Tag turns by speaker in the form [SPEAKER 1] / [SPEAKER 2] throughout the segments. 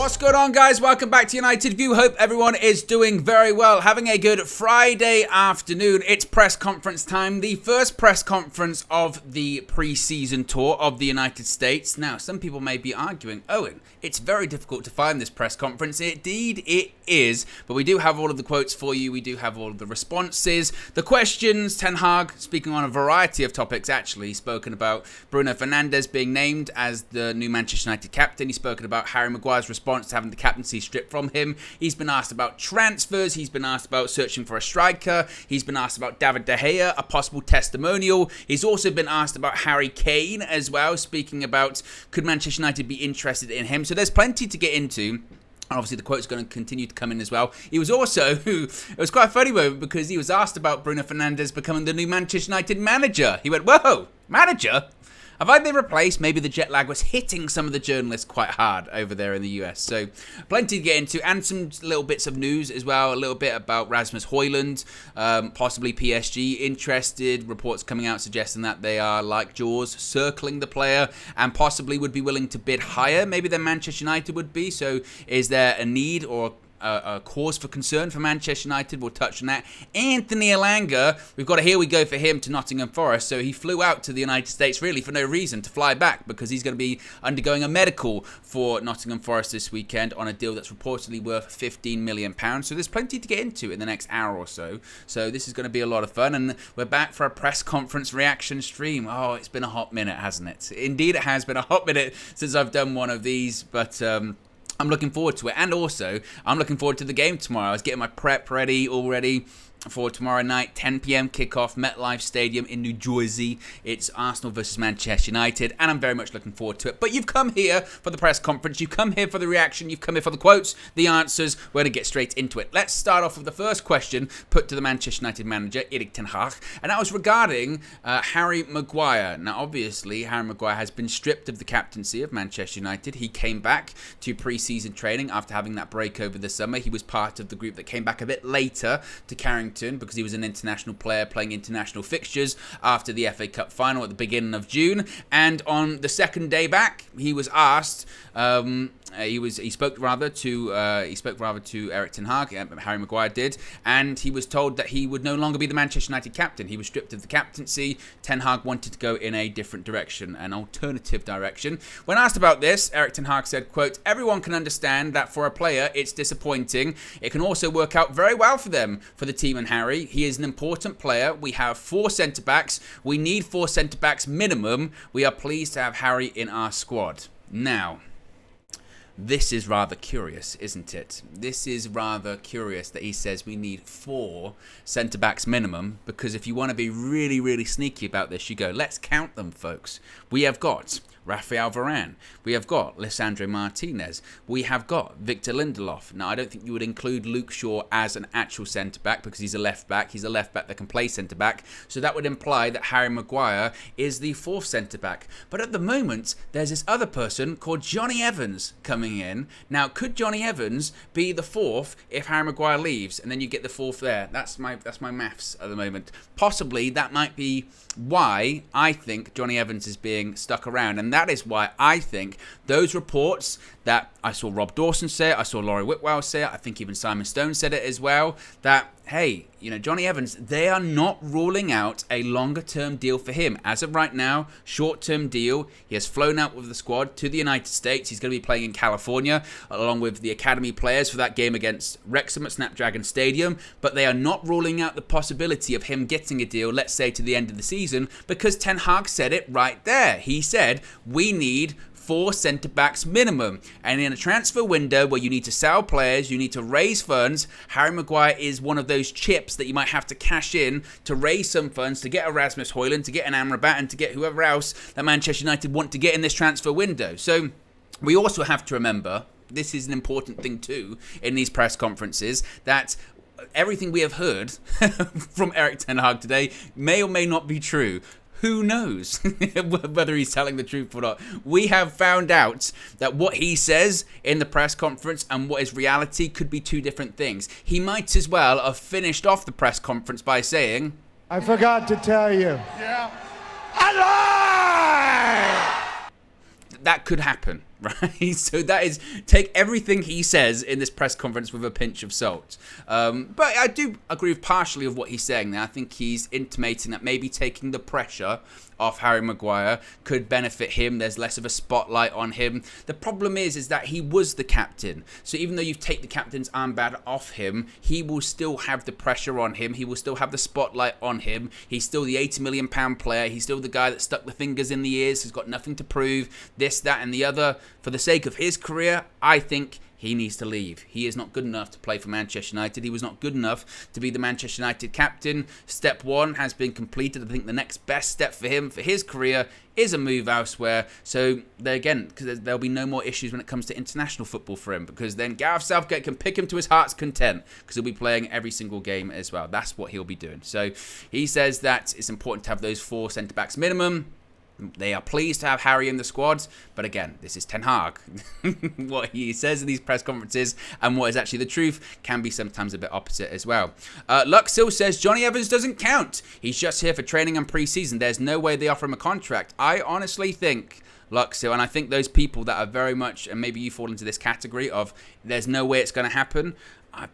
[SPEAKER 1] What's going on, guys? Welcome back to United View. Hope everyone is doing very well, having a good Friday afternoon. It's press conference time, the first press conference of the pre-season tour of the United States. Now, some people may be arguing, Owen, it's very difficult to find this press conference. Indeed, it is, but we do have all of the quotes for you. We do have all of the responses, the questions. Ten Hag speaking on a variety of topics, actually. Spoken about Bruno Fernandes being named as the new Manchester United captain. He's spoken about Harry Maguire's response to having the captaincy stripped from him. He's been asked about transfers. He's been asked about searching for a striker. He's been asked about David De Gea, a possible testimonial. He's also been asked about Harry Kane as well, speaking about could Manchester United be interested in him. So there's plenty to get into. Obviously, the quote's going to continue to come in as well. He was also, it was quite a funny moment because he was asked about Bruno Fernandes becoming the new Manchester United manager. He went, whoa, manager? Have I been replaced? Maybe the jet lag was hitting some of the journalists quite hard over there in the US. So plenty to get into, and some little bits of news as well. A little bit about Rasmus Højlund, possibly PSG interested. Reports coming out suggesting that they are, like Jaws, circling the player and possibly would be willing to bid higher maybe than Manchester United would be. So is there a need or a cause for concern for Manchester United? We'll touch on that. Anthony Elanga, we've got a here we go for him to Nottingham Forest. So he flew out to the United States really for no reason, to fly back, because he's going to be undergoing a medical for Nottingham Forest this weekend on a deal that's reportedly worth £15 million. So there's plenty to get into in the next hour or so. So this is going to be a lot of fun, and we're back for a press conference reaction stream. Oh, it's been a hot minute, hasn't it? Indeed, it has been a hot minute since I've done one of these, but I'm looking forward to it, and also I'm looking forward to the game tomorrow. I was getting my prep ready already for tomorrow night, 10 p.m. kickoff, MetLife Stadium in New Jersey. It's Arsenal versus Manchester United, and I'm very much looking forward to it. But you've come here for the press conference, you've come here for the reaction, you've come here for the quotes, the answers. We're going to get straight into it. Let's start off with the first question put to the Manchester United manager, Erik ten Hag, and that was regarding Harry Maguire. Now, obviously, Harry Maguire has been stripped of the captaincy of Manchester United. He came back to pre-season training after having that break over the summer. He was part of the group that came back a bit later to Carrington, because he was an international player playing international fixtures after the FA Cup final at the beginning of June. And on the second day back, he was asked. He spoke rather to Erik ten Hag. Harry Maguire did, and he was told that he would no longer be the Manchester United captain. He was stripped of the captaincy. Ten Hag wanted to go in a different direction, an alternative direction. When asked about this, Erik ten Hag said, quote, "Everyone can understand that for a player it's disappointing. It can also work out very well for them, for the team and Harry. He is an important player. We have 4 centre-backs. We need 4 centre-backs minimum. We are pleased to have Harry in our squad." Now, this is rather curious, isn't it? This is rather curious that he says we need 4 centre-backs minimum, because if you want to be really, really sneaky about this, you go, let's count them, folks. We have got Rafael Varane. We have got Lisandro Martinez. We have got Victor Lindelof. Now, I don't think you would include Luke Shaw as an actual centre-back because he's a left-back. He's a left-back that can play centre-back. So that would imply that Harry Maguire is the 4th centre-back. But at the moment, there's this other person called Johnny Evans coming in. Now, could Johnny Evans be the 4th if Harry Maguire leaves? And then you get the 4th there. That's my maths at the moment. Possibly that might be why I think Johnny Evans is being stuck around. And that is why I think those reports that I saw Rob Dawson say it, I saw Laurie Whitwell say it, I think even Simon Stone said it as well, that, hey, Johnny Evans, they are not ruling out a longer-term deal for him. As of right now, short-term deal. He has flown out with the squad to the United States. He's going to be playing in California, along with the academy players for that game against Wrexham at Snapdragon Stadium. But they are not ruling out the possibility of him getting a deal, let's say, to the end of the season, because Ten Hag said it right there. He said, we need 4 centre-backs minimum. And in a transfer window where you need to sell players, you need to raise funds, Harry Maguire is one of those chips that you might have to cash in to raise some funds, to get a Rasmus Højlund, to get an Amrabat, and to get whoever else that Manchester United want to get in this transfer window. So we also have to remember, this is an important thing too in these press conferences, that everything we have heard from Erik ten Hag today may or may not be true. Who knows whether he's telling the truth or not? We have found out that what he says in the press conference and what is reality could be 2 different things. He might as well have finished off the press conference by saying, "I forgot to tell you." Yeah. I lied! That could happen. right? So that is, take everything he says in this press conference with a pinch of salt. But I do agree with partially of what he's saying there. I think he's intimating that maybe taking the pressure off Harry Maguire could benefit him. There's less of a spotlight on him. The problem is that he was the captain. So even though you take the captain's armband off him, he will still have the pressure on him. He will still have the spotlight on him. He's still the £80 million player. He's still the guy that stuck the fingers in the ears. He's got nothing to prove. This, that, and the other. For the sake of his career, I think he needs to leave. He is not good enough to play for Manchester United. He was not good enough to be the Manchester United captain. Step one has been completed. I think the next best step for him, for his career, is a move elsewhere. So, again, because there'll be no more issues when it comes to international football for him, because then Gareth Southgate can pick him to his heart's content, because he'll be playing every single game as well. That's what he'll be doing. So, he says that it's important to have those 4 centre-backs minimum. They are pleased to have Harry in the squad, but again, this is Ten Hag. What he says in these press conferences and what is actually the truth can be sometimes a bit opposite as well. Lux still says Johnny Evans doesn't count. He's just here for training and pre-season. There's no way they offer him a contract. I honestly think Luxil, and I think those people that are very much, and maybe you fall into this category of there's no way it's going to happen,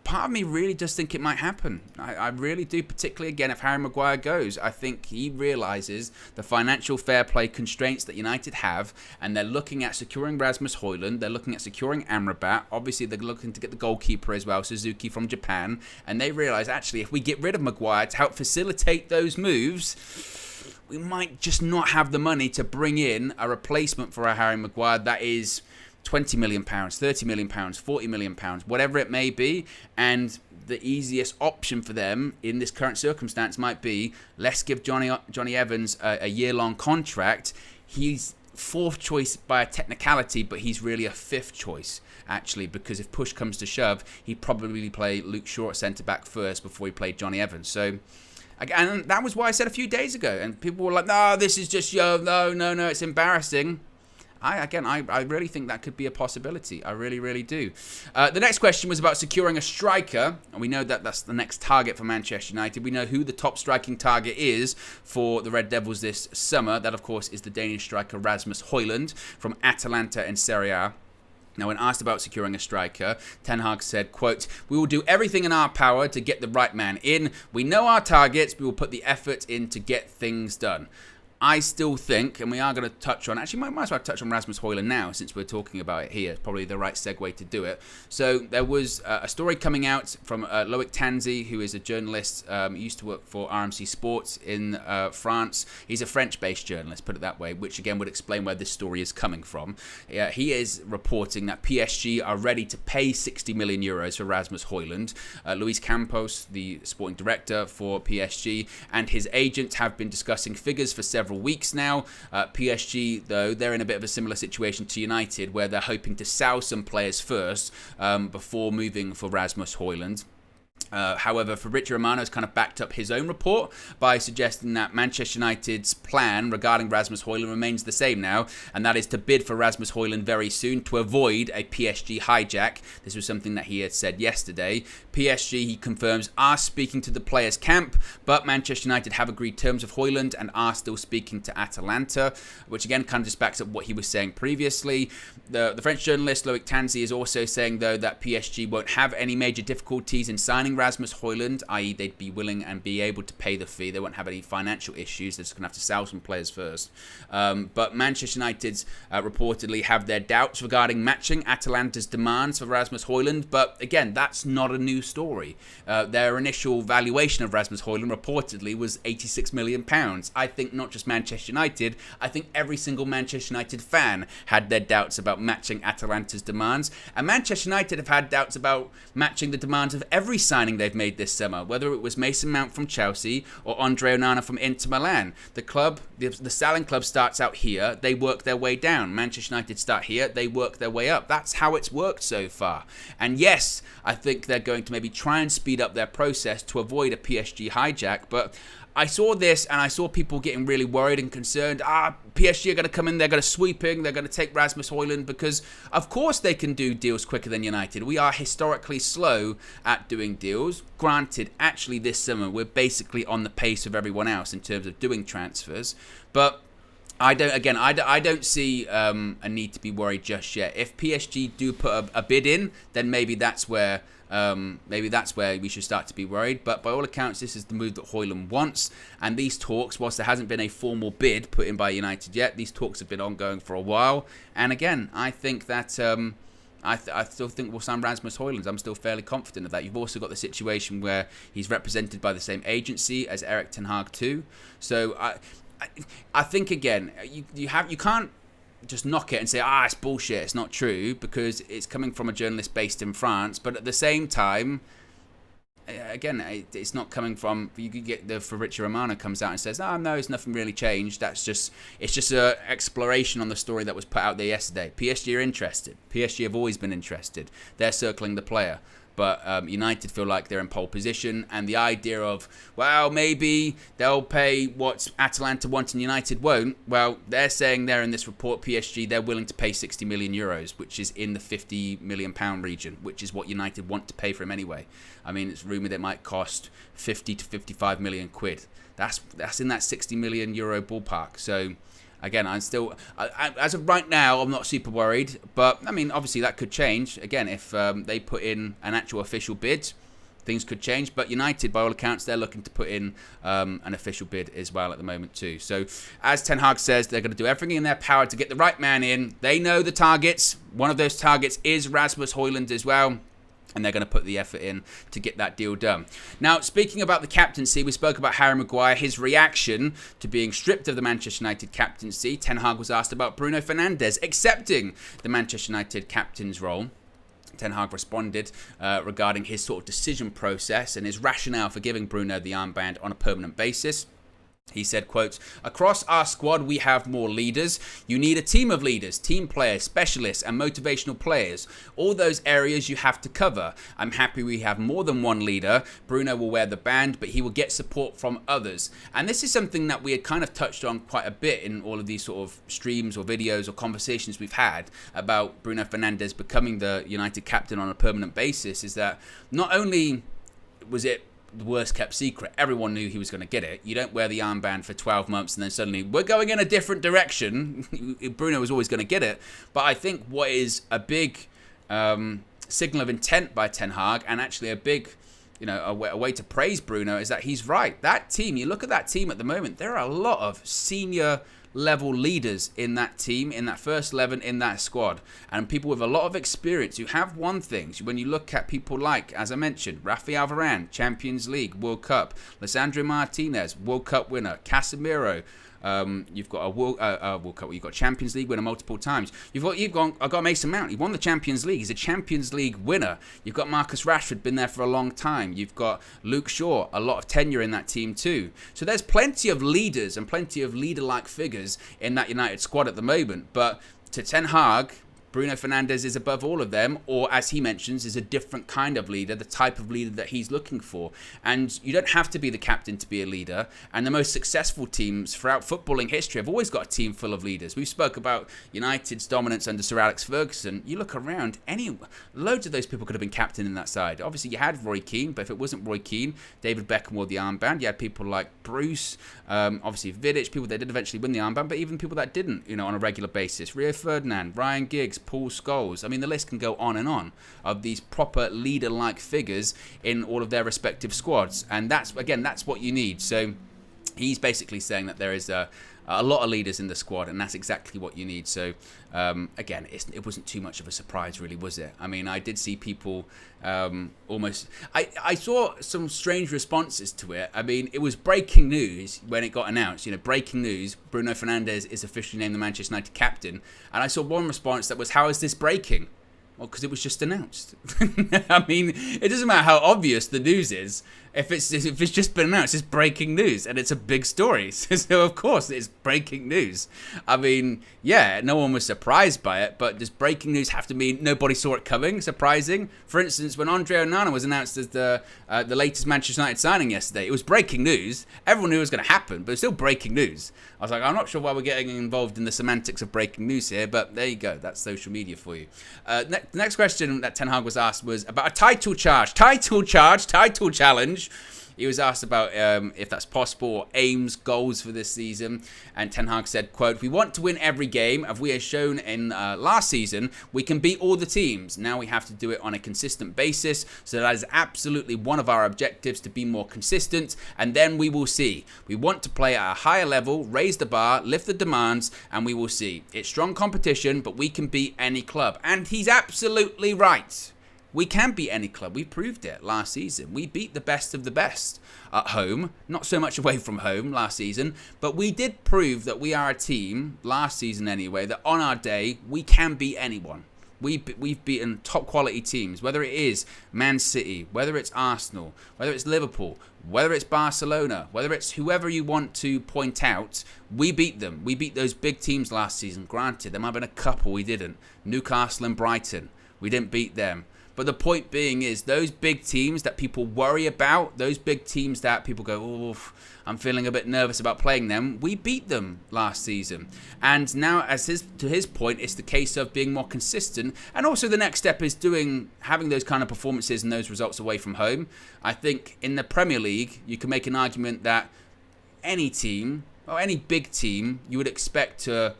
[SPEAKER 1] part of me really does think it might happen. I really do, particularly, again, if Harry Maguire goes. I think he realises the financial fair play constraints that United have, and they're looking at securing Rasmus Højlund, they're looking at securing Amrabat, obviously they're looking to get the goalkeeper as well, Suzuki from Japan, and they realise, actually, if we get rid of Maguire to help facilitate those moves, we might just not have the money to bring in a replacement for a Harry Maguire that is £20 million, £30 million, £40 million, whatever it may be. And the easiest option for them in this current circumstance might be, let's give Johnny Evans a year-long contract. He's 4th choice by a technicality, but he's really a 5th choice, actually, because if push comes to shove, he'd probably play Luke Shaw at centre-back first before he played Johnny Evans. So, and that was what I said a few days ago, and people were like, no, this is just, no, it's embarrassing. I really think that could be a possibility. I really, really do. The next question was about securing a striker, and we know that that's the next target for Manchester United. We know who the top striking target is for the Red Devils this summer. That, of course, is the Danish striker Rasmus Højlund from Atalanta in Serie A. Now, when asked about securing a striker, Ten Hag said, quote, "We will do everything in our power to get the right man in. We know our targets. We will put the effort in to get things done." I still think, and we are going to touch on, actually might as well touch on Rasmus Højlund now, since we're talking about it here. It's probably the right segue to do it. So there was a story coming out from Loic Tanzi, who is a journalist, used to work for RMC Sports in France. He's a French-based journalist, put it that way, which again would explain where this story is coming from. He is reporting that PSG are ready to pay 60 million euros for Rasmus Højlund. Luis Campos, the sporting director for PSG, and his agent have been discussing figures for several weeks now. PSG, though, they're in a bit of a similar situation to United, where they're hoping to sell some players first before moving for Rasmus Højlund. However, Fabrizio Romano has kind of backed up his own report by suggesting that Manchester United's plan regarding Rasmus Højlund remains the same now, and that is to bid for Rasmus Højlund very soon to avoid a PSG hijack. This was something that he had said yesterday. PSG, he confirms, are speaking to the players' camp, but Manchester United have agreed terms of Højlund and are still speaking to Atalanta, which again kind of just backs up what he was saying previously. The French journalist Loic Tanzi is also saying, though, that PSG won't have any major difficulties in signing Rasmus Højlund, i.e. they'd be willing and be able to pay the fee. They won't have any financial issues. They're just going to have to sell some players first. But Manchester United reportedly have their doubts regarding matching Atalanta's demands for Rasmus Højlund. But again, that's not a new story. Their initial valuation of Rasmus Højlund reportedly was £86 million. I think not just Manchester United, I think every single Manchester United fan had their doubts about matching Atalanta's demands. And Manchester United have had doubts about matching the demands of every signing they've made this summer, whether it was Mason Mount from Chelsea or Andre Onana from Inter Milan. The club, the selling club starts out here, they work their way down. Manchester United start here, they work their way up. That's how it's worked so far. And yes, I think they're going to maybe try and speed up their process to avoid a PSG hijack, but I saw this and I saw people getting really worried and concerned. PSG are going to come in, they're going to sweep in, they're going to take Rasmus Højlund, because of course they can do deals quicker than United. We are historically slow at doing deals. Granted, actually this summer we're basically on the pace of everyone else in terms of doing transfers, but I don't see a need to be worried just yet. If PSG do put a bid in, then maybe that's where we should start to be worried. But by all accounts, this is the move that Højlund wants. And these talks, whilst there hasn't been a formal bid put in by United yet, these talks have been ongoing for a while. And again, I think that I still think we'll sign Rasmus Højlund. I'm still fairly confident of that. You've also got the situation where he's represented by the same agency as Erik ten Hag too. So I think again, you can't just knock it and say, it's bullshit, it's not true, because it's coming from a journalist based in France. But at the same time, again, it's not coming from, you could get the Fabrizio Romano comes out and says, no, it's nothing really changed. It's just an exploration on the story that was put out there yesterday. PSG are interested. PSG have always been interested. They're circling the player. But United feel like they're in pole position, and the idea of, well, maybe they'll pay what Atalanta want and United won't. Well, they're saying there in this report, PSG, they're willing to pay 60 million euros, which is in the 50 million pound region, which is what United want to pay for him anyway. I mean, it's rumoured it might cost 50 to 55 million quid. That's in that 60 million euro ballpark. So again, I'm still, as of right now, I'm not super worried. But, I mean, obviously that could change. Again, if they put in an actual official bid, things could change. But United, by all accounts, they're looking to put in an official bid as well at the moment too. So, as Ten Hag says, they're going to do everything in their power to get the right man in. They know the targets. One of those targets is Rasmus Højlund as well. And they're going to put the effort in to get that deal done. Now, speaking about the captaincy, we spoke about Harry Maguire, his reaction to being stripped of the Manchester United captaincy. Ten Hag was asked about Bruno Fernandes accepting the Manchester United captain's role. Ten Hag responded regarding his sort of decision process and his rationale for giving Bruno the armband on a permanent basis. He said, quote, "Across our squad, we have more leaders. You need a team of leaders, team players, specialists, and motivational players. All those areas you have to cover. I'm happy we have more than one leader. Bruno will wear the band, but he will get support from others." And this is something that we had kind of touched on quite a bit in all of these sort of streams or videos or conversations we've had about Bruno Fernandes becoming the United captain on a permanent basis, is that not only was it the worst kept secret, everyone knew he was going to get it. You don't wear the armband for 12 months and then suddenly we're going in a different direction. Bruno was always going to get it. But I think what is a big signal of intent by Ten Hag, and actually a big, a way to praise Bruno, is that he's right. That team, you look at that team at the moment, there are a lot of senior level leaders in that team, in that first 11, in that squad, and people with a lot of experience who have won things. When you look at people like, as I mentioned, Rafael Varane, Champions League, World Cup, Lisandro Martinez, World Cup winner, Casemiro, you've got a World Cup, you've got Champions League winner multiple times. I've got Mason Mount. He won the Champions League. He's a Champions League winner. You've got Marcus Rashford, been there for a long time. You've got Luke Shaw, a lot of tenure in that team too. So there's plenty of leaders and plenty of leader-like figures in that United squad at the moment. But to Ten Hag, Bruno Fernandes is above all of them, or as he mentions, is a different kind of leader, the type of leader that he's looking for. And you don't have to be the captain to be a leader. And the most successful teams throughout footballing history have always got a team full of leaders. We spoke about United's dominance under Sir Alex Ferguson. You look around, loads of those people could have been captain in that side. Obviously, you had Roy Keane, but if it wasn't Roy Keane, David Beckham wore the armband. You had people like Bruce, obviously Vidic, people that did eventually win the armband, but even people that didn't, on a regular basis. Rio Ferdinand, Ryan Giggs, Paul Scholes. I mean, the list can go on and on of these proper leader-like figures in all of their respective squads. And that's what you need. So he's basically saying that there is a lot of leaders in the squad, and that's exactly what you need. So, again, it wasn't too much of a surprise, really, was it? I mean, I did see people almost... I saw some strange responses to it. I mean, it was breaking news when it got announced. Breaking news, Bruno Fernandes is officially named the Manchester United captain. And I saw one response that was, how is this breaking? Well, because it was just announced. I mean, it doesn't matter how obvious the news is. If it's just been announced, it's breaking news, and it's a big story. So of course it's breaking news. I mean, yeah, no one was surprised by it, but does breaking news have to mean nobody saw it coming? Surprising. For instance, when Andre Onana was announced as the latest Manchester United signing yesterday, it was breaking news. Everyone knew it was going to happen, but it's still breaking news. I was like, I'm not sure why we're getting involved in the semantics of breaking news here, but there you go. That's social media for you. The next question that Ten Hag was asked was about a title challenge. He was asked about if that's possible, or aims, goals for this season. And Ten Hag said, quote, "We want to win every game. As we have shown in last season, we can beat all the teams. Now we have to do it on a consistent basis. So that is absolutely one of our objectives, to be more consistent. And then we will see. We want to play at a higher level, raise the bar, lift the demands, and we will see. It's strong competition, but we can beat any club." And he's absolutely right. We can beat any club. We proved it last season. We beat the best of the best at home. Not so much away from home last season, but we did prove that we are a team, last season anyway, that on our day, we can beat anyone. We've beaten top quality teams, whether it is Man City, whether it's Arsenal, whether it's Liverpool, whether it's Barcelona, whether it's whoever you want to point out, we beat them. We beat those big teams last season. Granted, there might have been a couple we didn't. Newcastle and Brighton, we didn't beat them. But the point being is, those big teams that people worry about, those big teams that people go, "Oh, I'm feeling a bit nervous about playing them," we beat them last season. And now, to his point, it's the case of being more consistent. And also the next step is having those kind of performances and those results away from home. I think in the Premier League, you can make an argument that any team, or any big team, you would expect to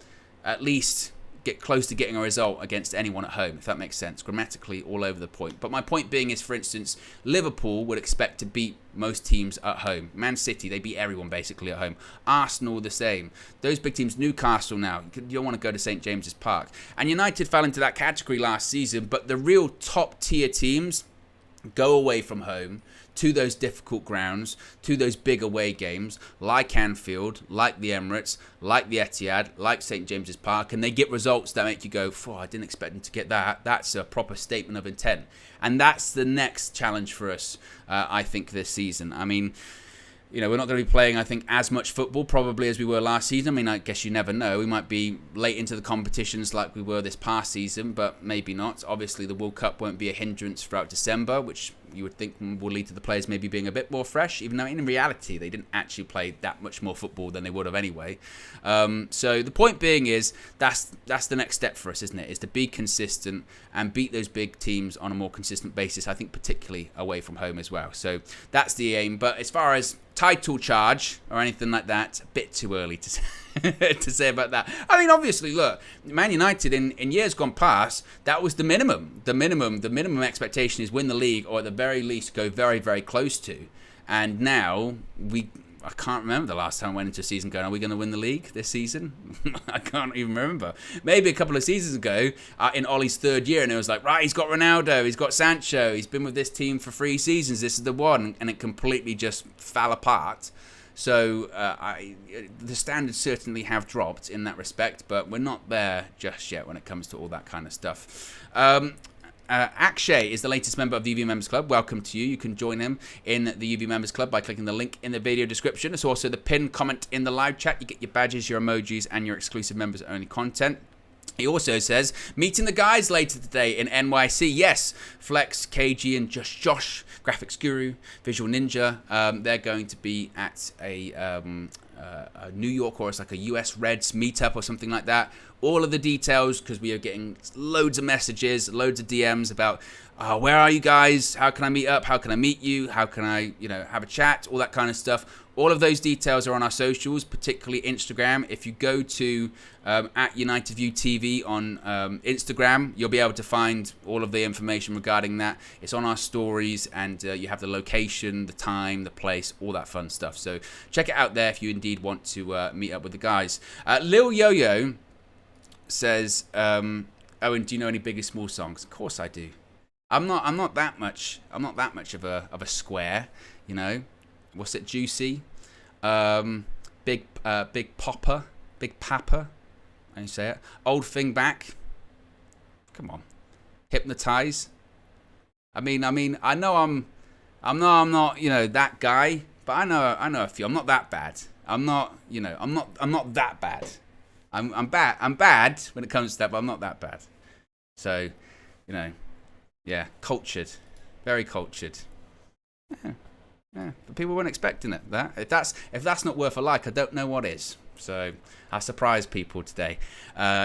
[SPEAKER 1] at least get close to getting a result against anyone at home, if that makes sense. Grammatically all over the point. But my point being is, for instance, Liverpool would expect to beat most teams at home. Man City, they beat everyone basically at home. Arsenal, the same. Those big teams, Newcastle now, you don't want to go to St. James's Park. And United fell into that category last season, but the real top tier teams go away from home to those difficult grounds, to those big away games, like Anfield, like the Emirates, like the Etihad, like St. James's Park, and they get results that make you go, I didn't expect them to get that. That's a proper statement of intent. And that's the next challenge for us, I think, this season. I mean, you know, we're not going to be playing, I think, as much football probably as we were last season. I mean, I guess you never know. We might be late into the competitions like we were this past season, but maybe not. Obviously, the World Cup won't be a hindrance throughout December, which you would think will lead to the players maybe being a bit more fresh, even though in reality they didn't actually play that much more football than they would have anyway. So the point being is, that's the next step for us, isn't it? Is to be consistent and beat those big teams on a more consistent basis, I think particularly away from home as well. So that's the aim. But as far as title charge or anything like that, a bit too early to say, to say about that. I mean, obviously, look, Man United in years gone past, that was the minimum. The minimum expectation is win the league, or at the very least go very, very close to. And now I can't remember the last time I went into a season going, are we going to win the league this season? I can't even remember. Maybe a couple of seasons ago in Ollie's third year, and it was like, right, he's got Ronaldo, he's got Sancho, he's been with this team for 3 seasons, this is the one, and it completely just fell apart. So the standards certainly have dropped in that respect, but we're not there just yet when it comes to all that kind of stuff. Akshay is the latest member of the UV Members Club. Welcome to you. You can join him in the UV Members Club by clicking the link in the video description. It's also the pinned comment in the live chat. You get your badges, your emojis, and your exclusive members-only content. He also says, meeting the guys later today in NYC. Yes, Flex, KG, and Just Josh, Graphics Guru, Visual Ninja. They're going to be at a New York, or it's like a US Reds meetup or something like that. All of the details, because we are getting loads of messages, loads of DMs about where are you guys? How can I meet up? How can I meet you? How can I, have a chat? All that kind of stuff. All of those details are on our socials, particularly Instagram. If you go to at United View TV on Instagram, you'll be able to find all of the information regarding that. It's on our stories, and you have the location, the time, the place, all that fun stuff. So check it out there if you indeed want to meet up with the guys. Lil Yo-Yo says, Owen, do you know any Big and Small songs? Of course I do. I'm not that much of a square, What's it? Juicy, Big Papa, how you say it? Old Thing Back. Come on, Hypnotize. I mean, I know I'm not that guy, but I know a few. I'm not that bad. I'm not that bad. I'm bad when it comes to that, but I'm not that bad. So, yeah, cultured, very cultured. Yeah, but people weren't expecting it. If that's not worth a like, I don't know what is. So I surprised people today.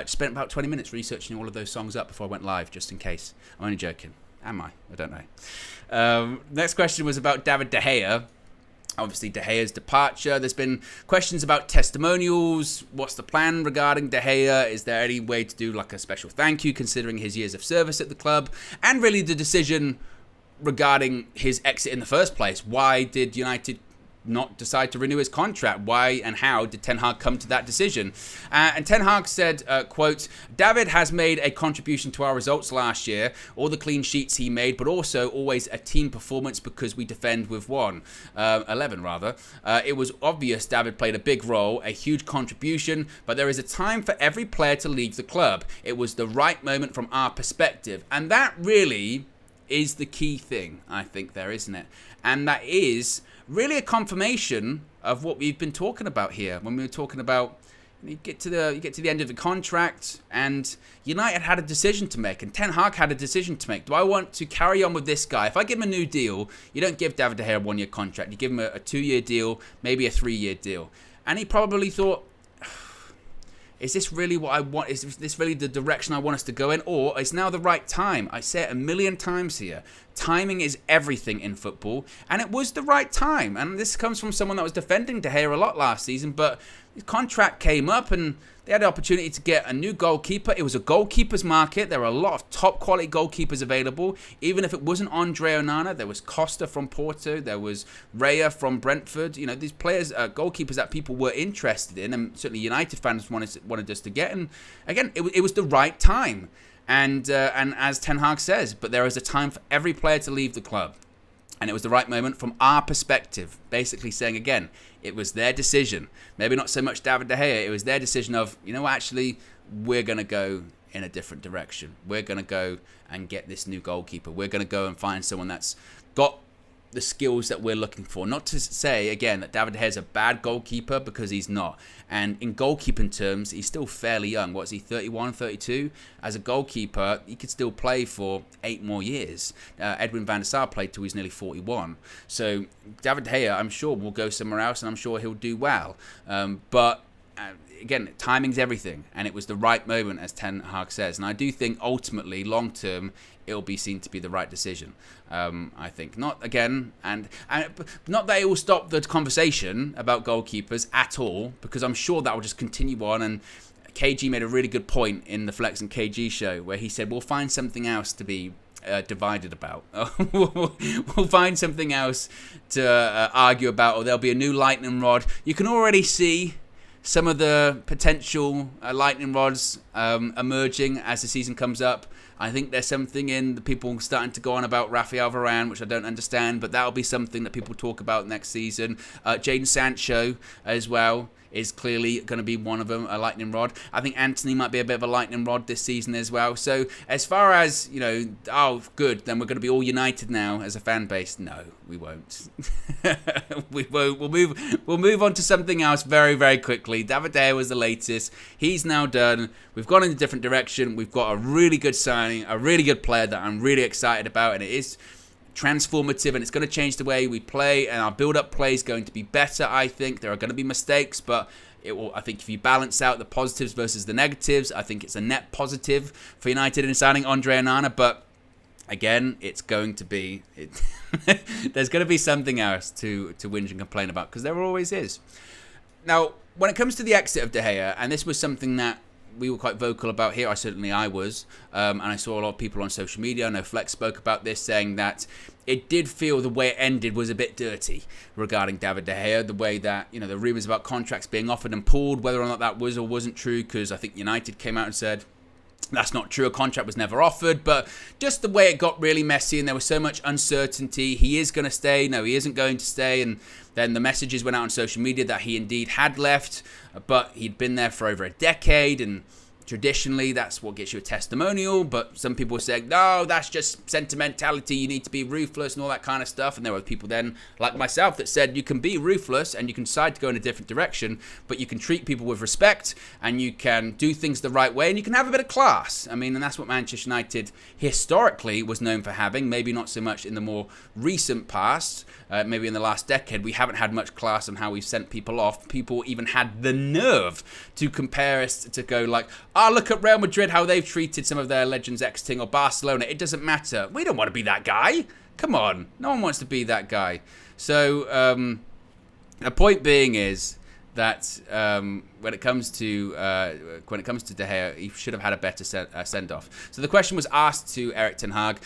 [SPEAKER 1] Spent about 20 minutes researching all of those songs up before I went live, just in case. I'm only joking. Am I? I don't know. Next question was about David De Gea. Obviously, De Gea's departure. There's been questions about testimonials. What's the plan regarding De Gea? Is there any way to do like a special thank you considering his years of service at the club? And really the decision regarding his exit in the first place. Why did United not decide to renew his contract? Why and how did Ten Hag come to that decision? And Ten Hag said, quote, David has made a contribution to our results last year, all the clean sheets he made, but also always a team performance because we defend with 11 rather. It was obvious David played a big role, a huge contribution, but there is a time for every player to leave the club. It was the right moment from our perspective. And that really is the key thing, I think there, isn't it? And that is really a confirmation of what we've been talking about here. When we were talking about you get to the end of the contract, and United had a decision to make, and Ten Hag had a decision to make. Do I want to carry on with this guy? If I give him a new deal, you don't give David De Gea a 1-year contract. You give him a 2-year deal, maybe a 3-year deal. And he probably thought, is this really what I want? Is this really the direction I want us to go in? Or is now the right time? I say it a million times here. Timing is everything in football. And it was the right time. And this comes from someone that was defending De Gea a lot last season. But his contract came up and they had the opportunity to get a new goalkeeper. It was a goalkeeper's market. There were a lot of top quality goalkeepers available. Even if it wasn't Andre Onana, there was Costa from Porto. There was Raya from Brentford. You know, these players, goalkeepers that people were interested in, and certainly United fans wanted us to get. And again, it was the right time. And as Ten Hag says, but there is a time for every player to leave the club. And it was the right moment from our perspective. Basically saying, again, it was their decision. Maybe not so much David De Gea. It was their decision of, you know, actually, we're going to go in a different direction. We're going to go and get this new goalkeeper. We're going to go and find someone that's got the skills that we're looking for. Not to say, again, that David De Gea is a bad goalkeeper, because he's not. And in goalkeeping terms, he's still fairly young. What is he, 31, 32? As a goalkeeper, he could still play for 8 more years. Edwin van der Sar played till he's nearly 41. So David De Gea, I'm sure, will go somewhere else, and I'm sure he'll do well. But again, timing's everything, and it was the right moment, as Ten Hag says. And I do think ultimately, long term, it'll be seen to be the right decision. I think not again, and not that it will stop the conversation about goalkeepers at all, because I'm sure that will just continue on. And KG made a really good point in the Flex and KG show where he said we'll find something else to be divided about. We'll find something else to argue about, or there'll be a new lightning rod. You can already see some of the potential lightning rods emerging as the season comes up. I think there's something in the people starting to go on about Rafael Varane, which I don't understand, but that'll be something that people talk about next season. Jadon Sancho as well is clearly going to be one of them, a lightning rod. I think Anthony might be a bit of a lightning rod this season as well. So as far as, you know, oh, good, then we're going to be all united now as a fan base. No, we won't. We won't. We'll move on to something else very, very quickly. David De Gea was the latest. He's now done. We've gone in a different direction. We've got a really good signing, a really good player that I'm really excited about, and it is transformative, and it's going to change the way we play, and our build-up play is going to be better. I think there are going to be mistakes, but it will. I think if you balance out the positives versus the negatives, I think it's a net positive for United in signing Andre Onana. But again, it's going to be there's going to be something else to whinge and complain about, because there always is. Now, when it comes to the exit of De Gea, and this was something that we were quite vocal about here. I was. And I saw a lot of people on social media. I know Flex spoke about this, saying that it did feel the way it ended was a bit dirty regarding David De Gea. The way that, you know, the rumours about contracts being offered and pulled, whether or not that was or wasn't true, because I think United came out and said that's not true. A contract was never offered. But just the way it got really messy, and there was so much uncertainty. He is going to stay. No, he isn't going to stay. And then the messages went out on social media that he indeed had left, but he'd been there for over a decade, and traditionally that's what gets you a testimonial. But some people say, no, that's just sentimentality, you need to be ruthless and all that kind of stuff. And there were people then like myself that said you can be ruthless and you can decide to go in a different direction, but you can treat people with respect and you can do things the right way and you can have a bit of class. I mean, and that's what Manchester United historically was known for having. Maybe not so much in the more recent past. Maybe in the last decade we haven't had much class on how we've sent people off. People even had the nerve to compare us to go like, look at Real Madrid, how they've treated some of their legends exiting, or Barcelona. It doesn't matter. We don't want to be that guy. Come on. No one wants to be that guy. So, The point being is that when it comes to De Gea, he should have had a better send off. So the question was asked to Erik ten Hag: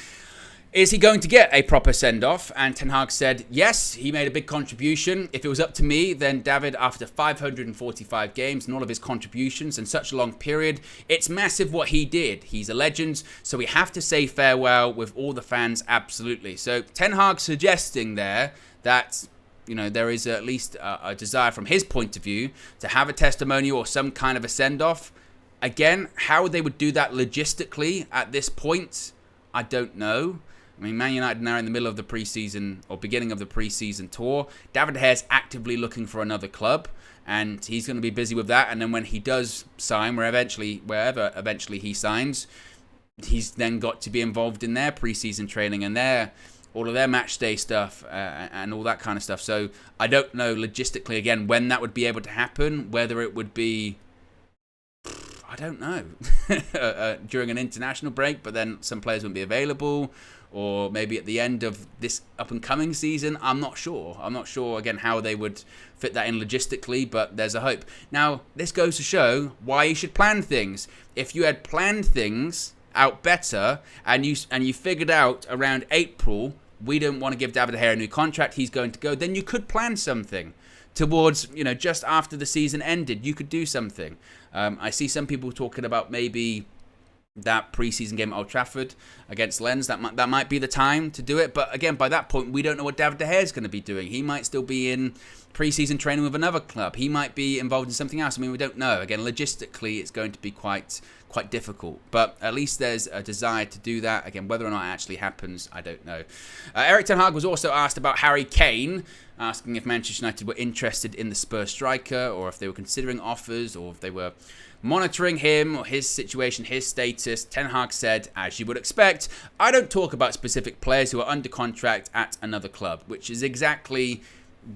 [SPEAKER 1] is he going to get a proper send-off? And Ten Hag said, yes, he made a big contribution. If it was up to me, then David, after 545 games and all of his contributions in such a long period, it's massive what he did. He's a legend, so we have to say farewell with all the fans, absolutely. So Ten Hag suggesting there that, you know, there is at least a desire from his point of view to have a testimonial or some kind of a send-off. Again, how they would do that logistically at this point, I don't know. I mean, Man United now in the middle of the preseason or beginning of the preseason tour. David De Gea's actively looking for another club, and he's going to be busy with that. And then when he does sign, wherever eventually he signs, he's then got to be involved in their preseason training and all of their match day stuff and all that kind of stuff. So I don't know logistically again when that would be able to happen. Whether it would be, I don't know, during an international break, but then some players wouldn't be available, or maybe at the end of this up-and-coming season. I'm not sure. I'm not sure, again, how they would fit that in logistically, but there's a hope. Now, this goes to show why you should plan things. If you had planned things out better, and you figured out around April, we don't want to give David De Gea a new contract, he's going to go, then you could plan something towards, you know, just after the season ended. You could do something. I see some people talking about maybe that preseason game at Old Trafford against Lens. That might be the time to do it. But again, by that point, we don't know what David De Gea is going to be doing. He might still be in preseason training with another club. He might be involved in something else. I mean, we don't know. Again, logistically, it's going to be quite difficult. But at least there's a desire to do that. Again, whether or not it actually happens, I don't know. Erik ten Hag was also asked about Harry Kane, asking if Manchester United were interested in the Spurs striker, or if they were considering offers, or if they were monitoring him or his situation, his status. Ten Hag said, as you would expect, I don't talk about specific players who are under contract at another club, which is exactly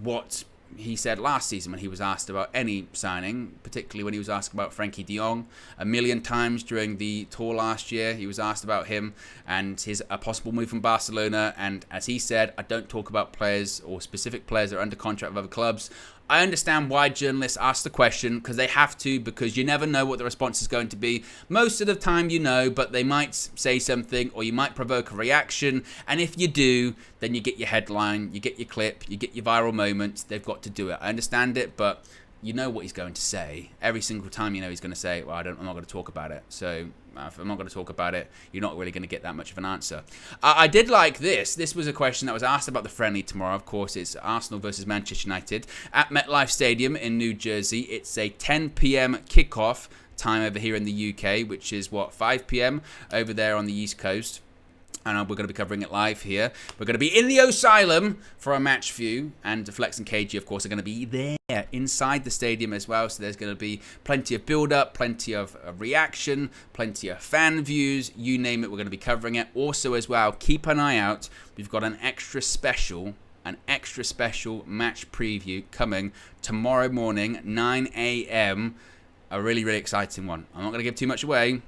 [SPEAKER 1] what he said last season when he was asked about any signing, particularly when he was asked about Frankie de Jong a million times during the tour last year. He was asked about him and a possible move from Barcelona, and as he said, I don't talk about players or specific players that are under contract with other clubs. I understand why journalists ask the question, because they have to, because you never know what the response is going to be. Most of the time you know, but they might say something or you might provoke a reaction. And if you do, then you get your headline, you get your clip, you get your viral moment. They've got to do it. I understand it, but you know what he's going to say. Every single time you know he's going to say, well, I'm not going to talk about it. So if I'm not going to talk about it, you're not really going to get that much of an answer. I did like this. This was a question that was asked about the friendly tomorrow. Of course, it's Arsenal versus Manchester United at MetLife Stadium in New Jersey. It's a 10 p.m. kickoff time over here in the UK, which is, 5 p.m. over there on the East Coast. And we're going to be covering it live here. We're going to be in the Asylum for a match view. And Flex and KG, of course, are going to be there inside the stadium as well. So there's going to be plenty of build-up, plenty of reaction, plenty of fan views. You name it, we're going to be covering it. Also as well, keep an eye out. We've got an extra special match preview coming tomorrow morning, 9 a.m. A really, really exciting one. I'm not going to give too much away,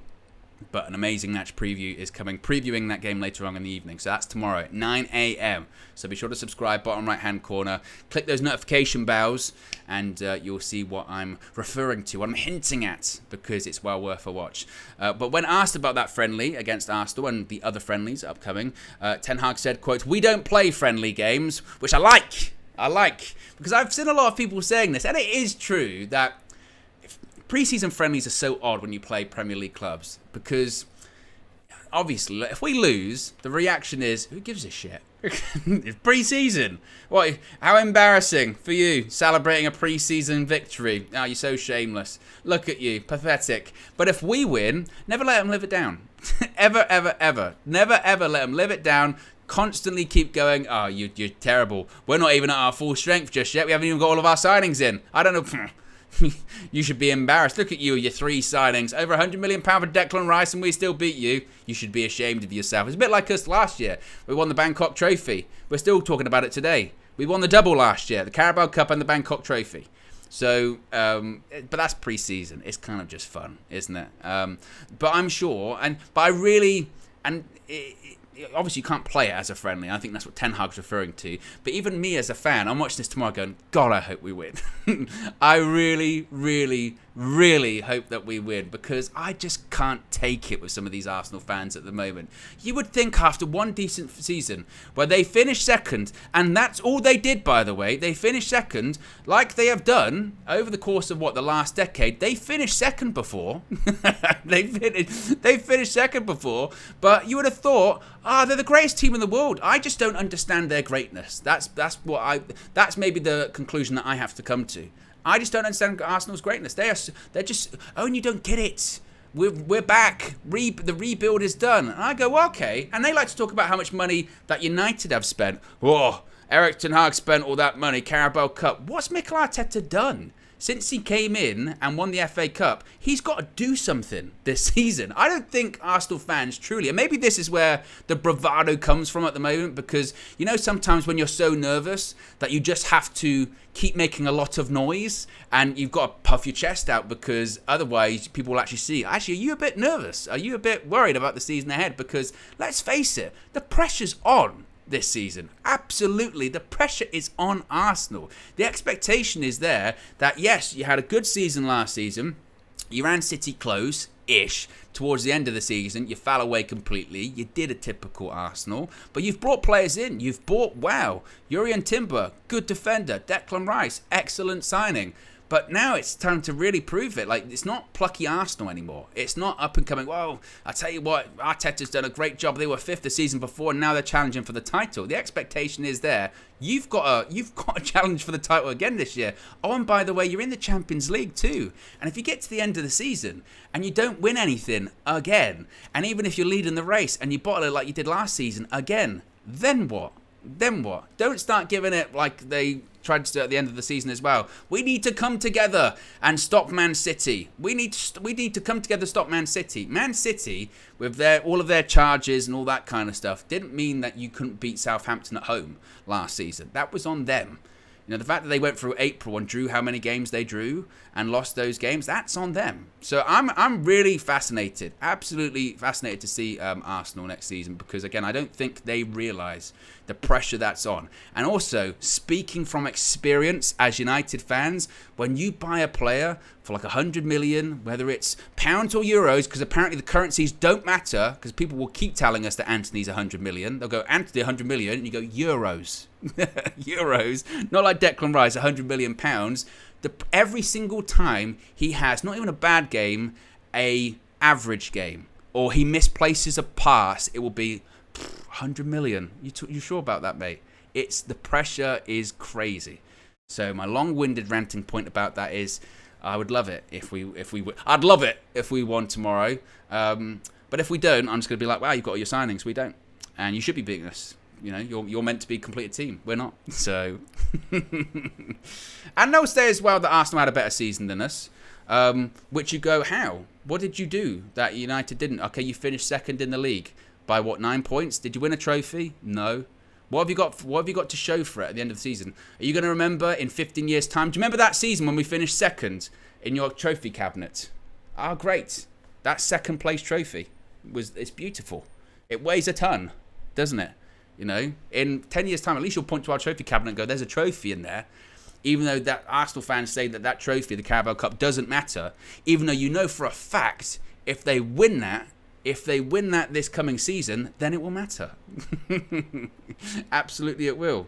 [SPEAKER 1] but an amazing match preview is coming, previewing that game later on in the evening. So that's tomorrow at 9 a.m. So be sure to subscribe, bottom right-hand corner. Click those notification bells, and you'll see what I'm referring to, what I'm hinting at, because it's well worth a watch. But when asked about that friendly against Arsenal and the other friendlies upcoming, Ten Hag said, quote, "We don't play friendly games," which I like, because I've seen a lot of people saying this, and it is true that pre-season friendlies are so odd when you play Premier League clubs, because obviously if we lose, the reaction is, who gives a shit? It's pre-season. What? How embarrassing for you, celebrating a pre-season victory. Oh, you're so shameless. Look at you, pathetic. But if we win, never let them live it down. Ever, ever, ever. Never, ever let them live it down. Constantly keep going. Oh, you're terrible. We're not even at our full strength just yet. We haven't even got all of our signings in. I don't know. You should be embarrassed. Look at you, your 3 signings. Over £100 million for Declan Rice, and we still beat you. You should be ashamed of yourself. It's a bit like us last year. We won the Bangkok Trophy. We're still talking about it today. We won the double last year, the Carabao Cup and the Bangkok Trophy. So, but that's pre-season. It's kind of just fun, isn't it? But I'm sure, obviously you can't play it as a friendly. I think that's what Ten Hag's referring to. But even me as a fan, I'm watching this tomorrow going, God, I hope we win. I really, really, really hope that we win, because I just can't take it with some of these Arsenal fans at the moment. You would think after one decent season where they finished second, and that's all they did, by the way, they finished second like they have done over the course of the last decade. They finished second before. they finished second before, but you would have thought, they're the greatest team in the world. I just don't understand their greatness. That's maybe the conclusion that I have to come to. I just don't understand Arsenal's greatness. They're just, and you don't get it. We're back. The rebuild is done. And I go, well, okay. And they like to talk about how much money that United have spent. Whoa, Erik ten Hag spent all that money. Carabao Cup. What's Mikel Arteta done? Since he came in and won the FA Cup, he's got to do something this season. I don't think Arsenal fans truly, and maybe this is where the bravado comes from at the moment, because, sometimes when you're so nervous that you just have to keep making a lot of noise and you've got to puff your chest out, because otherwise people will actually see, actually, are you a bit nervous? Are you a bit worried about the season ahead? Because let's face it, the pressure's on this season. Absolutely, the pressure is on Arsenal. The expectation is there that, yes, you had a good season last season, you ran City close-ish towards the end of the season, you fell away completely, you did a typical Arsenal, but you've brought players in, you've bought Jurriën Timber, good defender, Declan Rice, excellent signing. But now it's time to really prove it. Like, it's not plucky Arsenal anymore. It's not up and coming. Well, I tell you what, Arteta's done a great job. They were fifth the season before, and now they're challenging for the title. The expectation is there. You've got a challenge for the title again this year. Oh, and by the way, you're in the Champions League too. And if you get to the end of the season and you don't win anything again, and even if you're leading the race and you bottle it like you did last season again, then what? Don't start giving it like they tried to do at the end of the season as well. We need to come together and stop Man City. We need to come together to stop Man City. Man City, with all of their charges and all that kind of stuff, didn't mean that you couldn't beat Southampton at home last season. That was on them. The fact that they went through April and drew how many games they drew and lost those games, that's on them. So I'm really fascinated, absolutely fascinated to see Arsenal next season, because, again, I don't think they realise the pressure that's on. And also, speaking from experience as United fans, when you buy a player for like 100 million, whether it's pounds or euros, because apparently the currencies don't matter, because people will keep telling us that Anthony's 100 million. They'll go, Anthony 100 million, and you go, euros. Euros, not like Declan Rice, 100 million pounds. Every single time he has, not even a bad game, a average game, or he misplaces a pass, it will be 100 million. You sure about that, mate? The pressure is crazy. So my long-winded ranting point about that is, I would love it if we I'd love it if we won tomorrow. But if we don't, I'm just going to be like, wow, you've got all your signings. We don't, and you should be beating us. You're meant to be a completed team. We're not. So, and notice there as well that Arsenal had a better season than us. Which you go, how? What did you do that United didn't? Okay, you finished second in the league by 9 points? Did you win a trophy? No. What have you got to show for it at the end of the season? Are you going to remember in 15 years' time? Do you remember that season when we finished second in your trophy cabinet? Oh, great. That second place trophy it's beautiful. It weighs a ton, doesn't it? In 10 years' time, at least you'll point to our trophy cabinet and go, there's a trophy in there. Even though that Arsenal fans say that trophy, the Carabao Cup, doesn't matter. Even though for a fact, if they win that this coming season, then it will matter. Absolutely it will.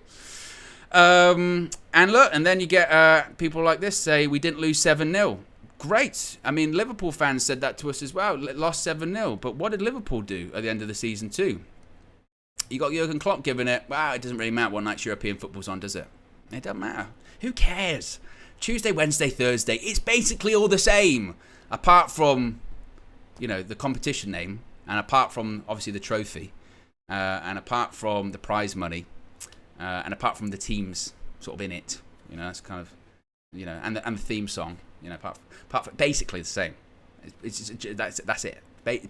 [SPEAKER 1] And look, and then you get people like this say, we didn't lose 7-0. Great. I mean, Liverpool fans said that to us as well. Lost 7-0. But what did Liverpool do at the end of the season too? You got Jurgen Klopp giving it, wow, it doesn't really matter what nights European football's on, does it? It doesn't matter. Who cares? Tuesday, Wednesday, Thursday, it's basically all the same. Apart from, the competition name, and apart from, obviously, the trophy, and apart from the prize money, and apart from the teams sort of in it. That's kind of, and the theme song, apart from, basically the same. That's it.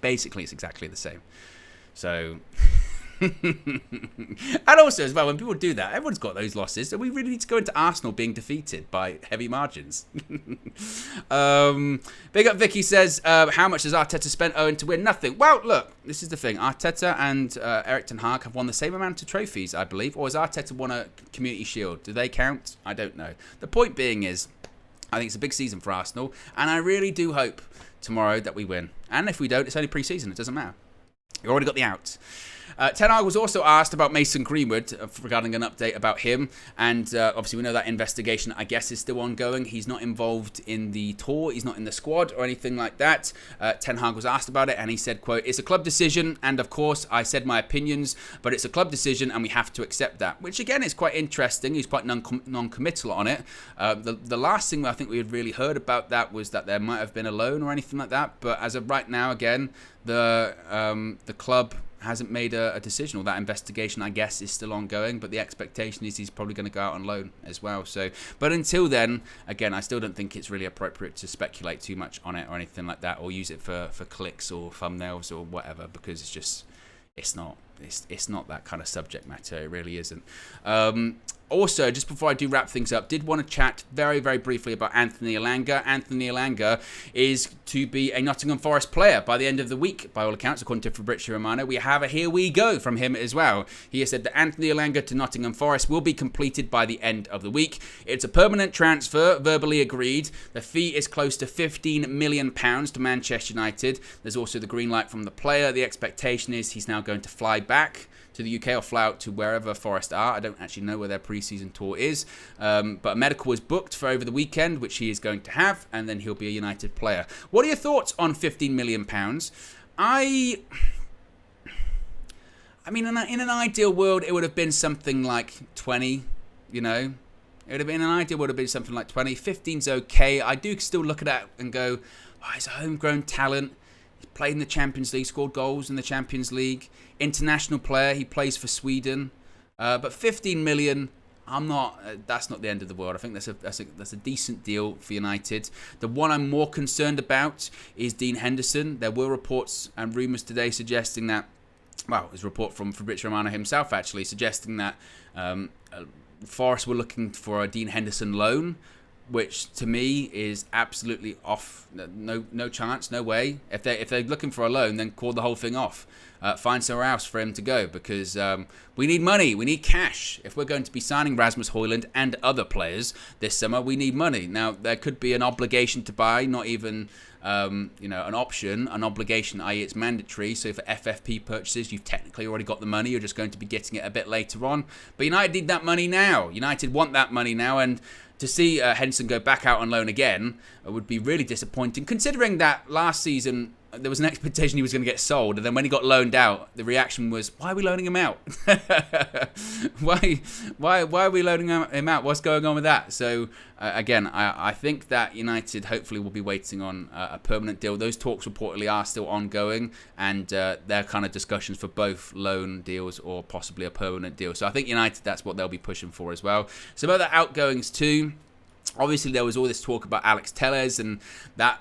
[SPEAKER 1] Basically, it's exactly the same. So... And also, as well, when people do that, everyone's got those losses. So we really need to go into Arsenal being defeated by heavy margins. Big Up Vicky says, how much has Arteta spent owing to win? Nothing. Well, look, this is the thing. Arteta and Erik ten Hag have won the same amount of trophies, I believe. Or has Arteta won a Community Shield? Do they count? I don't know. The point being is, I think it's a big season for Arsenal. And I really do hope tomorrow that we win. And if we don't, it's only pre-season. It doesn't matter. You've already got the out. Ten Hag was also asked about Mason Greenwood regarding an update about him, and obviously we know that investigation, I guess, is still ongoing. He's not involved in the tour, he's not in the squad or anything like that. Ten Hag was asked about it, and he said, quote, "It's a club decision, and of course I said my opinions, but it's a club decision and we have to accept that," which again is quite interesting. He's quite non-committal on it. The last thing I think we had really heard about that was that there might have been a loan or anything like that, but as of right now, again, the club hasn't made a decision, or that investigation, I guess, is still ongoing, but the expectation is he's probably going to go out on loan as well. So, but until then, again, I still don't think it's really appropriate to speculate too much on it or anything like that, or use it for clicks or thumbnails or whatever, because it's just, it's not that kind of subject matter. It really isn't. Also, just before I do wrap things up, did want to chat very, very briefly about Anthony Elanga. Anthony Elanga is to be a Nottingham Forest player by the end of the week, by all accounts, according to Fabrizio Romano. We have a here we go from him as well. He has said that Anthony Elanga to Nottingham Forest will be completed by the end of the week. It's a permanent transfer, verbally agreed. The fee is close to £15 million to Manchester United. There's also the green light from the player. The expectation is he's now going to fly back to the UK or fly out to wherever Forest are. I don't actually know where their pre-season tour is, but a medical was booked for over the weekend, which he is going to have, and then he'll be a United player. What are your thoughts on £15 million? I mean, in an ideal world, it would have been something like 20, you know. It would have been, an ideal would have been something like 20. 15's okay. I do still look at that and go, oh, he's a homegrown talent. He's played in the Champions League, scored goals in the Champions League. International player, he plays for Sweden. But 15 million, that's not the end of the world. I think that's a decent deal for United. The one I'm more concerned about is Dean Henderson. There were reports and rumours today suggesting that, well, there's a report from Fabrizio Romano himself actually, suggesting that Forest were looking for a Dean Henderson loan, which to me is absolutely off. No chance, no way. If they're looking for a loan, then call the whole thing off. Find somewhere else for him to go, because we need money. We need cash. If we're going to be signing Rasmus Højlund and other players this summer, we need money. Now, there could be an obligation to buy, not even an option, an obligation, i.e. it's mandatory. So for FFP purchases, you've technically already got the money. You're just going to be getting it a bit later on. But United need that money now. United want that money now, and to see Henderson go back out on loan again would be really disappointing, considering that last season there was an expectation he was going to get sold, and then when he got loaned out, the reaction was, why are we loaning him out? why are we loaning him out? What's going on with that? So again, I think that United hopefully will be waiting on a permanent deal. Those talks reportedly are still ongoing, and they're kind of discussions for both loan deals or possibly a permanent deal. So I think United, that's what they'll be pushing for as well. Some other outgoings too. Obviously, there was all this talk about Alex Telles and that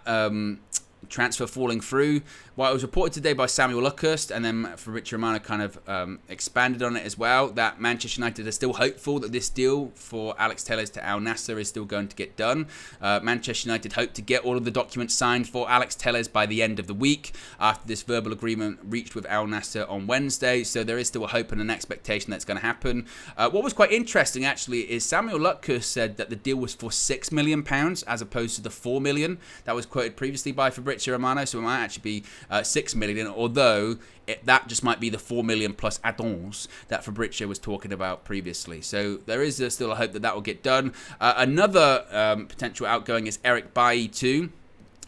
[SPEAKER 1] transfer falling through. Well, it was reported today by Samuel Luckhurst, and then Fabrizio Romano kind of expanded on it as well, that Manchester United are still hopeful that this deal for Alex Telles to Al Nassr is still going to get done. Manchester United hope to get all of the documents signed for Alex Telles by the end of the week, after this verbal agreement reached with Al Nassr on Wednesday. So there is still a hope and an expectation that's going to happen. What was quite interesting actually is Samuel Luckhurst said that the deal was for £6 million as opposed to the £4 million that was quoted previously by Fabrizio Romano. So it might actually be 6 million, although that just might be the 4 million plus add-ons that Fabrizio was talking about previously. So there is still a hope that will get done. Another potential outgoing is Eric Bailly too,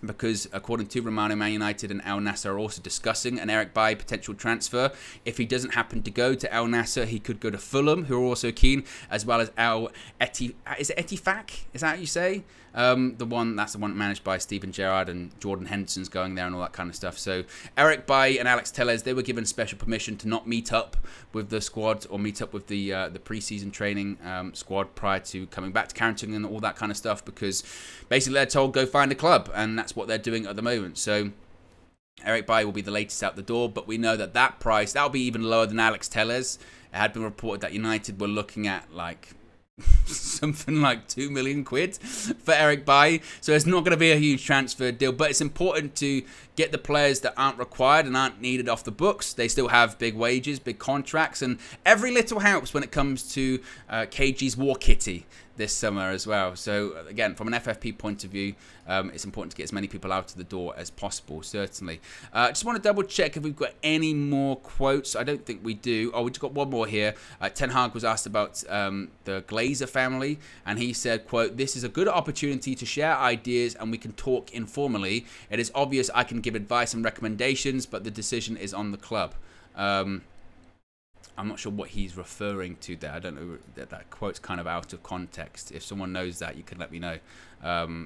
[SPEAKER 1] because according to Romano, Man United and Al Nassr are also discussing an Eric Bailly potential transfer. If he doesn't happen to go to Al Nassr, he could go to Fulham, who are also keen, as well as is it Etifak? Is that how you say? That's the one managed by Steven Gerrard, and Jordan Henderson's going there and all that kind of stuff. So Eric Bailly and Alex Telles, they were given special permission to not meet up with the squad or meet up with the pre-season training squad prior to coming back to Carrington and all that kind of stuff, because basically they're told go find a club, and that's what they're doing at the moment. So Eric Bailly will be the latest out the door, but we know that that price, that'll be even lower than Alex Telles. It had been reported that United were looking at like something like 2 million quid for Eric Bailly. So it's not going to be a huge transfer deal, but it's important to get the players that aren't required and aren't needed off the books. They still have big wages, big contracts, and every little helps when it comes to KG's war kitty this summer as well. So again, from an FFP point of view, it's important to get as many people out of the door as possible, certainly. Just want to double check if we've got any more quotes. I don't think we do. Oh, we just got one more here. Ten Hag was asked about the Glazer family, and he said, quote, "This is a good opportunity to share ideas and we can talk informally. It is obvious I can give advice and recommendations, but the decision is on the club." I'm not sure what he's referring to there. I don't know, that quote's kind of out of context. If someone knows that, you can let me know.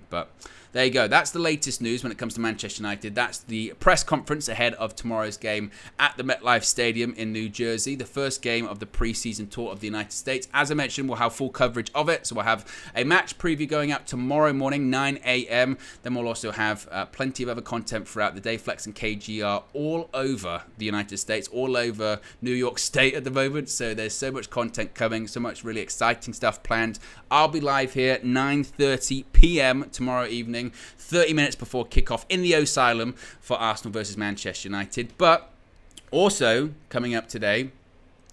[SPEAKER 1] But there you go. That's the latest news when it comes to Manchester United. That's the press conference ahead of tomorrow's game at the MetLife Stadium in New Jersey, the first game of the preseason tour of the United States. As I mentioned, we'll have full coverage of it. So we'll have a match preview going out tomorrow morning, 9 a.m. Then we'll also have plenty of other content throughout the day. Flex and KG are all over the United States, all over New York State at the moment. So there's so much content coming, so much really exciting stuff planned. I'll be live here 9:30 p.m. tomorrow evening, 30 minutes before kickoff in the Asylum for Arsenal versus Manchester United. But also coming up today,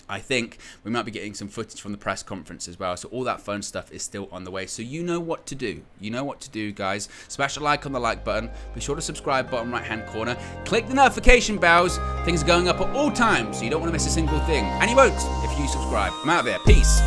[SPEAKER 1] I think we might be getting some footage from the press conference as well. So all that fun stuff is still on the way. So you know what to do. You know what to do, guys. Smash a like on the like button. Be sure to subscribe, bottom right-hand corner. Click the notification bells. Things are going up at all times, so you don't want to miss a single thing. And you won't if you subscribe. I'm out of there. Peace.